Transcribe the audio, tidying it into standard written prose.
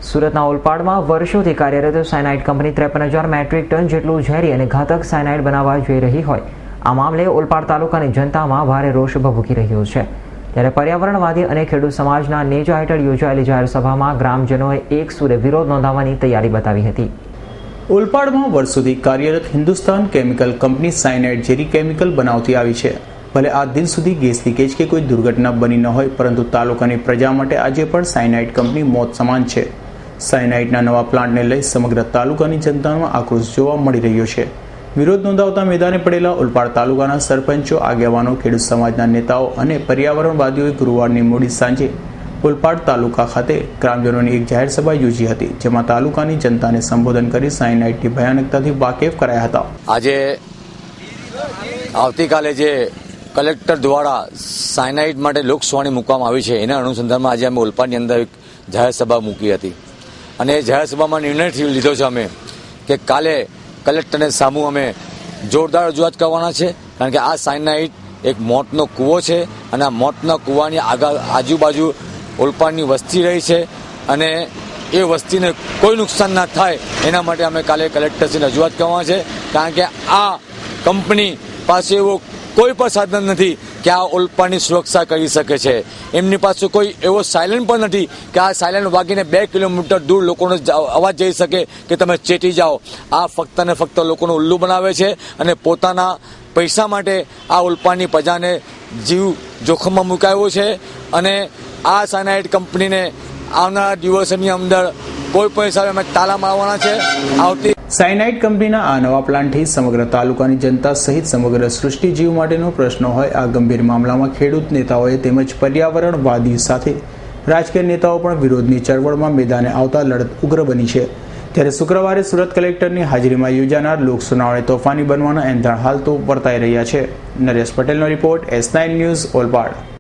સુરતના ઓલપાડમાં વર્ષોથી કાર્યરત સાયનાઇડ કંપની 53,000 મેટ્રિક ટન જેટલું ઝેરી અને ઘાતક સાયનાઇડ બનાવવા જઈ રહી હોય આ મામલે ઓલપાડ તાલુકાની જનતામાં ભારે રોષ ભભૂકી રહ્યો છે। ત્યારે પર્યાવરણવાદી અને ખેડૂત સમાજના નેજા હેઠળ યોજાયેલી જાહેર સભામાં ગ્રામજનોએ એક સુરે વિરોધ નોંધાવવાની તૈયારી બતાવી હતી। ઓલપાડમાં વર્ષોથી કાર્યરત હિન્દુસ્તાન કેમિકલ કંપની સાયનાઇડ ઝેરી કેમિકલ બનાવતી આવી છે। ભલે આ દિન સુધી ગેસ લીકેજ કે કોઈ દુર્ઘટના બની ન હોય, પરંતુ તાલુકાની પ્રજા માટે આજે પણ સાયનાઇડ કંપની મોત સમાન છે। સાયનાઇડના નવા પ્લાન્ટને લઈ સમગ્ર તાલુકાની જનતામાં આક્રોશ જોવા મળી રહ્યો છે। વિરોધ નોંધાવતા મેદાને પડેલા ઓલપાડ તાલુકાના સરપંચો, આગેવાનો, ખેડૂત સમાજના નેતાઓ અને પર્યાવરણવાદીઓએ ગુરુવારની મોડી સાંજે ઓલપાડ તાલુકા ખાતે ગ્રામજનોની એક જાહેર સભા યોજી હતી, જેમાં તાલુકાની જનતાને સંબોધન કરી સાયનાઇડની ભયાનકતાથી વાકેફ કરાયા હતા। આજે આવતીકાલે જે કલેક્ટર દ્વારા સાયનાઇડ માટે લોકસુવાણી મૂકવામાં આવી છે, એના અનુસંધાનમાં આજે અમે ઓલપાડની અંદર એક જાહેર સભા મૂકી હતી અને એ જાહેર સભામાં નિર્ણય લીધો છે અમે કે કાલે કલેક્ટરને સામું અમે જોરદાર રજૂઆત કરવાના છે, કારણ કે આ સાયનાઇડ એક મોતનો કૂવો છે અને આ મોતના કૂવાની આજુબાજુ ઓલપાડની વસ્તી રહી છે અને એ વસ્તીને કોઈ નુકસાન ના થાય એના માટે અમે કાલે કલેક્ટરશ્રીને રજૂઆત કરવાના છે, કારણ કે આ કંપની પાસે એવો કોઈ પણ સાધન નથી કે આ ઓલપાડની સુરક્ષા કરી શકે છે। એમની પાસે કોઈ એવો સાયલેન્ટ પણ નથી કે આ સાયલેન્ટ વાગીને 2 કિલોમીટર દૂર લોકોનો અવાજ જઈ શકે કે તમે ચેતી જાઓ। આ ફક્ત ને ફક્ત લોકોનું ઉલ્લુ બનાવે છે અને પોતાના પૈસા માટે આ ઓલપાડની પ્રજાને જીવ જોખમમાં મુકાયો છે અને આ સાયનાઇડ કંપનીને આવનારા દિવસોની અંદર કોઈ પણ હિસાબે અમે તાલા મારવાના છે। સાયનાઇડ કંપનીના આ નવા પ્લાન્ટથી સમગ્ર તાલુકાની જનતા સહિત સમગ્ર સૃષ્ટિ જીવ માટેનો પ્રશ્ન હોય। આ ગંભીર મામલામાં ખેડૂત નેતાઓએ તેમજ પર્યાવરણવાદી સાથે રાજકીય નેતાઓ પણ વિરોધની ચળવળમાં મેદાને આવતા લડત ઉગ્ર બની છે। ત્યારે શુક્રવારે સુરત કલેક્ટરની હાજરીમાં યોજાનાર લોક સુનાવણી તોફાની બનવાના એંધાણ હાલ તો વર્તાઈ રહ્યા છે। નરેશ પટેલનો રિપોર્ટ, S9 ન્યૂઝ, ઓલપાડ।